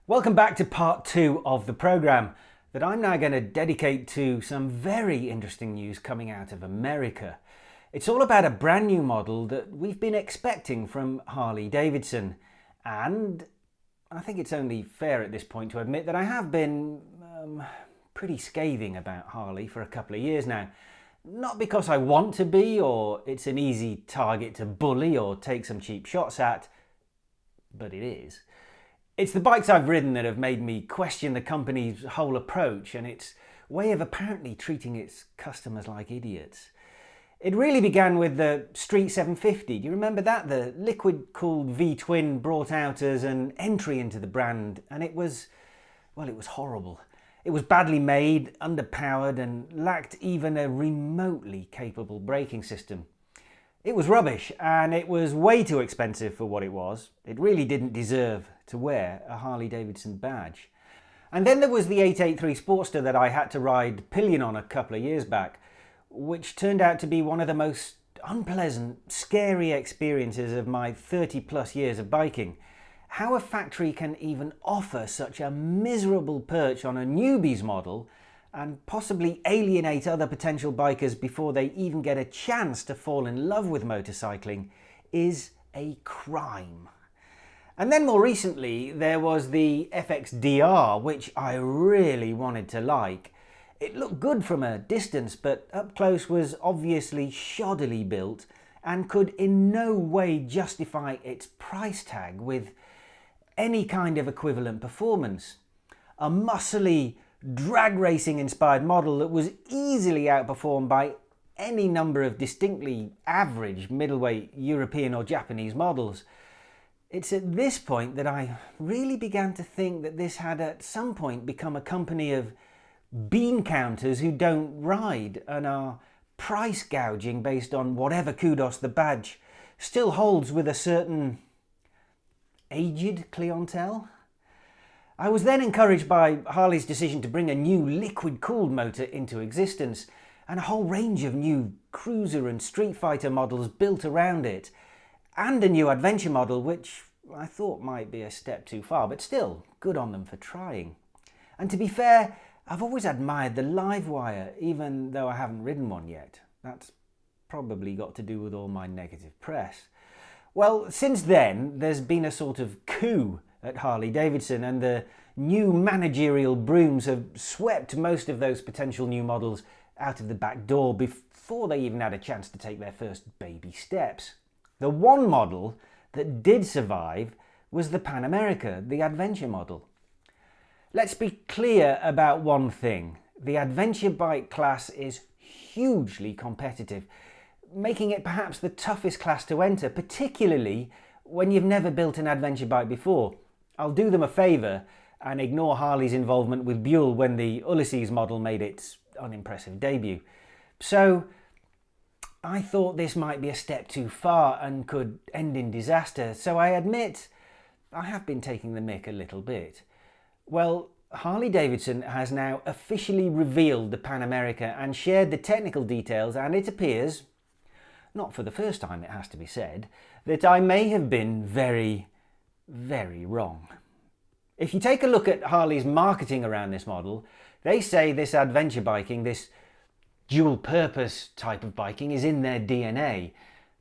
Welcome back to part 2 of the programme that I'm now going to dedicate to some very interesting news coming out of America. It's all about a brand new model that we've been expecting from Harley Davidson, and I think it's only fair at this point to admit that I have been pretty scathing about Harley for a couple of years now. Not because I want to be, or it's an easy target to bully or take some cheap shots at, but it is. It's the bikes I've ridden that have made me question the company's whole approach and its way of apparently treating its customers like idiots. It really began with the Street 750. Do you remember that? The liquid-cooled V-twin brought out as an entry into the brand, and it was horrible. It was badly made, underpowered, and lacked even a remotely capable braking system. It was rubbish, and it was way too expensive for what it was. It really didn't deserve to wear a Harley Davidson badge. And then there was the 883 Sportster that I had to ride pillion on a couple of years back, which turned out to be one of the most unpleasant, scary experiences of my 30 plus years of biking. How a factory can even offer such a miserable perch on a newbie's model and possibly alienate other potential bikers before they even get a chance to fall in love with motorcycling is a crime. And then more recently there was the FXDR, which I really wanted to like. It looked good from a distance, but up close was obviously shoddily built and could in no way justify its price tag with any kind of equivalent performance. A muscly, drag racing inspired model that was easily outperformed by any number of distinctly average middleweight European or Japanese models. It's at this point that I really began to think that this had at some point become a company of bean counters who don't ride and are price gouging based on whatever kudos the badge still holds with a certain aged clientele. I was then encouraged by Harley's decision to bring a new liquid-cooled motor into existence and a whole range of new cruiser and street fighter models built around it, and a new adventure model which I thought might be a step too far, but still good on them for trying. And to be fair, I've always admired the Livewire, even though I haven't ridden one yet. That's probably got to do with all my negative press. Well, since then, there's been a sort of coup at Harley Davidson, and the new managerial brooms have swept most of those potential new models out of the back door before they even had a chance to take their first baby steps. The one model that did survive was the Pan America, the adventure model. Let's be clear about one thing. The adventure bike class is hugely competitive, making it perhaps the toughest class to enter, particularly when you've never built an adventure bike before. I'll do them a favour and ignore Harley's involvement with Buell when the Ulysses model made its unimpressive debut. So I thought this might be a step too far and could end in disaster, so I admit I have been taking the mick a little bit. Well, Harley Davidson has now officially revealed the Pan America and shared the technical details, and it appears, not for the first time it has to be said, that I may have been very wrong. If you take a look at Harley's marketing around this model, they say this adventure biking, this dual purpose type of biking is in their DNA.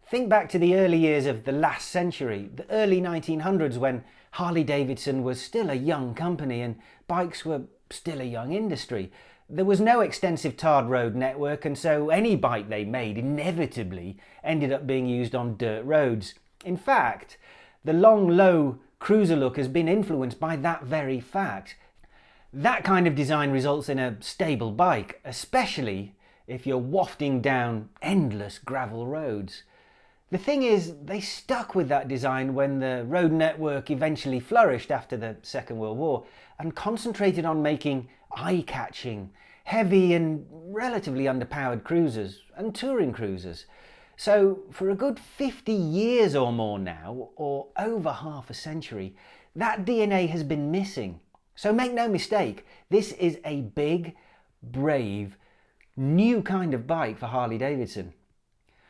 Think back to the early years of the last century, the early 1900s, when Harley Davidson was still a young company and bikes were still a young industry. There was no extensive tarred road network, and so any bike they made inevitably ended up being used on dirt roads. In fact, the long, low cruiser look has been influenced by that very fact. That kind of design results in a stable bike, especially if you're wafting down endless gravel roads. The thing is, they stuck with that design when the road network eventually flourished after the Second World War and concentrated on making eye-catching, heavy and relatively underpowered cruisers and touring cruisers. So for a good 50 years or more now, or over half a century, that DNA has been missing. So make no mistake, this is a big, brave, new kind of bike for Harley Davidson.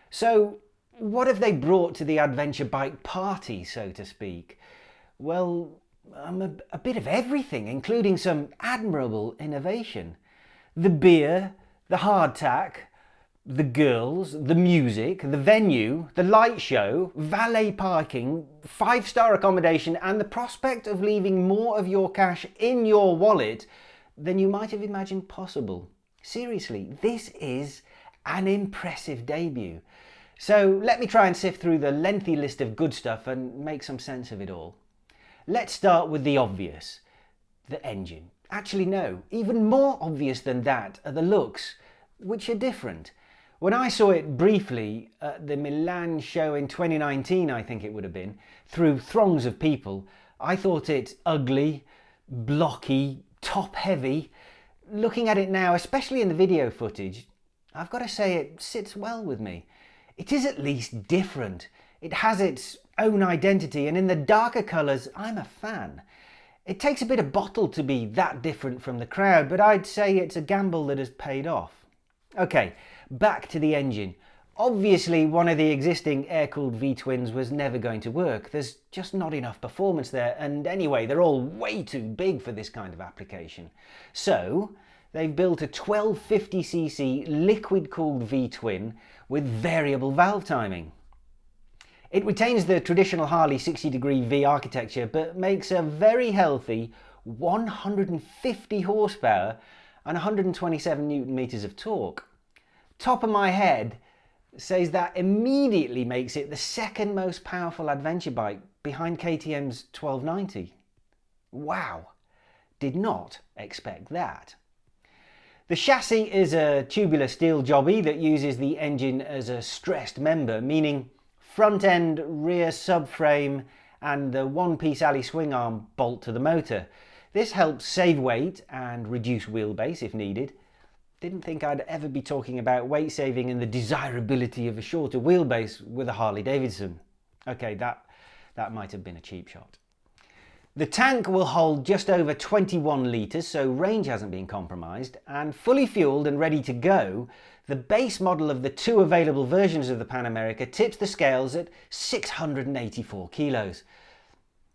So what have they brought to the adventure bike party, so to speak? Well, a bit of everything, including some admirable innovation. The beer, the hardtack, the girls, the music, the venue, the light show, valet parking, 5-star accommodation, and the prospect of leaving more of your cash in your wallet than you might have imagined possible. Seriously, this is an impressive debut. So let me try and sift through the lengthy list of good stuff and make some sense of it all. Let's start with the obvious, the engine. Actually no, even more obvious than that are the looks, which are different. When I saw it briefly at the Milan show in 2019, I think it would have been, through throngs of people, I thought it ugly, blocky, top-heavy. Looking at it now, especially in the video footage, I've got to say it sits well with me. It is at least different. It has its own identity, and in the darker colours, I'm a fan. It takes a bit of bottle to be that different from the crowd, but I'd say it's a gamble that has paid off. Okay, back to the engine. Obviously, one of the existing air-cooled V-twins was never going to work. There's just not enough performance there, and anyway, they're all way too big for this kind of application. So, they've built a 1250cc liquid-cooled V-twin with variable valve timing. It retains the traditional Harley 60-degree V architecture, but makes a very healthy 150 horsepower and 127 newton meters of torque. Top of my head says that immediately makes it the second most powerful adventure bike behind KTM's 1290. Wow, did not expect that. The chassis is a tubular steel jobby that uses the engine as a stressed member, meaning front end, rear subframe and the one-piece alley swing arm bolt to the motor. This helps save weight and reduce wheelbase if needed. Didn't think I'd ever be talking about weight saving and the desirability of a shorter wheelbase with a Harley Davidson. Okay, that might have been a cheap shot. The tank will hold just over 21 litres, so range hasn't been compromised, and fully fueled and ready to go, the base model of the two available versions of the Pan America tips the scales at 684 kilos.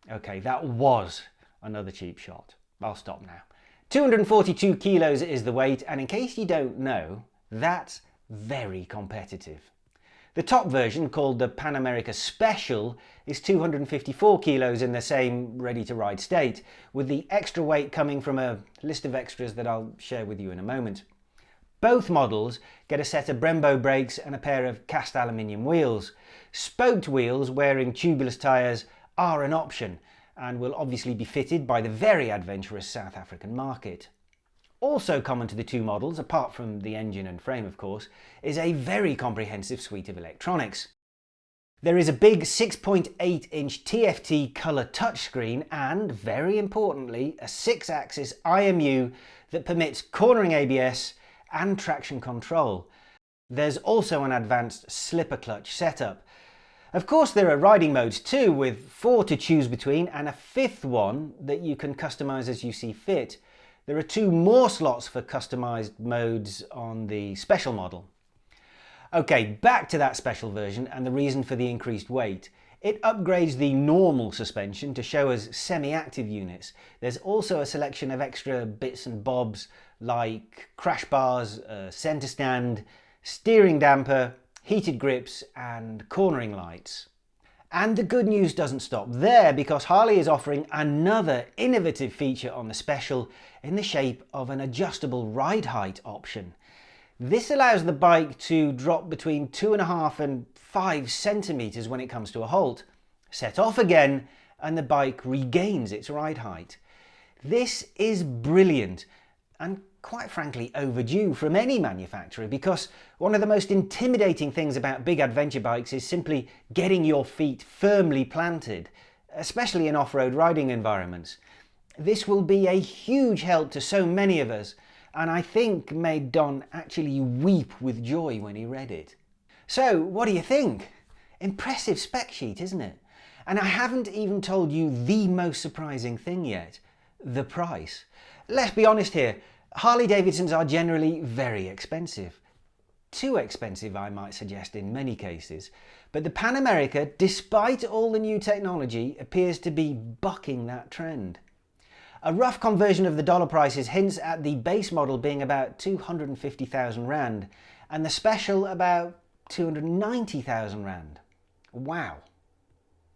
Okay, that was another cheap shot. I'll stop now. 242 kilos is the weight, and in case you don't know, that's very competitive. The top version, called the Pan America Special, is 254 kilos in the same ready-to-ride state, with the extra weight coming from a list of extras that I'll share with you in a moment. Both models get a set of Brembo brakes and a pair of cast aluminium wheels. Spoked wheels wearing tubeless tyres are an option and will obviously be fitted by the very adventurous South African market. Also common to the two models, apart from the engine and frame of course, is a very comprehensive suite of electronics. There is a big 6.8-inch TFT colour touchscreen and, very importantly, a 6-axis IMU that permits cornering ABS and traction control. There's also an advanced slipper clutch setup. Of course there are riding modes too, with 4 to choose between and a 5th one that you can customise as you see fit. There are 2 more slots for customised modes on the special model. Okay, back to that special version and the reason for the increased weight. It upgrades the normal suspension to show as semi-active units. There's also a selection of extra bits and bobs like crash bars, centre stand, steering damper, heated grips and cornering lights. And the good news doesn't stop there, because Harley is offering another innovative feature on the Special in the shape of an adjustable ride height option. This allows the bike to drop between 2.5 and 5 centimetres when it comes to a halt, set off again and the bike regains its ride height. This is brilliant and quite frankly overdue from any manufacturer, because one of the most intimidating things about big adventure bikes is simply getting your feet firmly planted, especially in off-road riding environments. This will be a huge help to so many of us, and I think made Don actually weep with joy when he read it. So what do you think? Impressive spec sheet, isn't it? And I haven't even told you the most surprising thing yet, the price. Let's be honest here, Harley Davidsons are generally very expensive. too expensive, I might suggest, in many cases. But the Pan America, despite all the new technology, appears to be bucking that trend. A rough conversion of the dollar prices hints at the base model being about 250,000 Rand and the special about 290,000 Rand. Wow.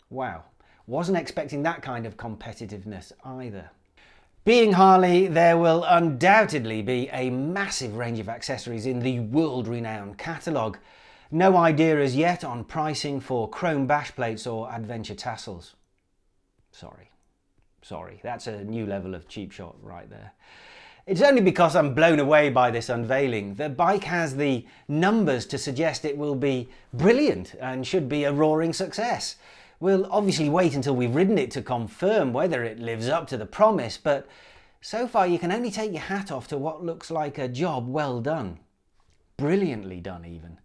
Wow. Wasn't expecting that kind of competitiveness either. Being Harley, there will undoubtedly be a massive range of accessories in the world-renowned catalogue. No idea as yet on pricing for chrome bash plates or adventure tassels. Sorry, that's a new level of cheap shot right there. It's only because I'm blown away by this unveiling. The bike has the numbers to suggest it will be brilliant and should be a roaring success. We'll obviously wait until we've ridden it to confirm whether it lives up to the promise, but so far you can only take your hat off to what looks like a job well done. Brilliantly done even.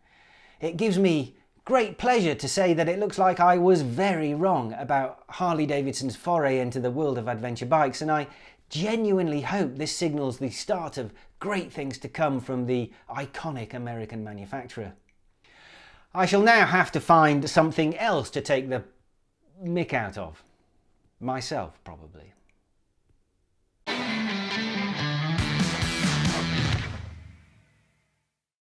It gives me great pleasure to say that it looks like I was very wrong about Harley-Davidson's foray into the world of adventure bikes, and I genuinely hope this signals the start of great things to come from the iconic American manufacturer. I shall now have to find something else to take the mick out of. Myself, probably.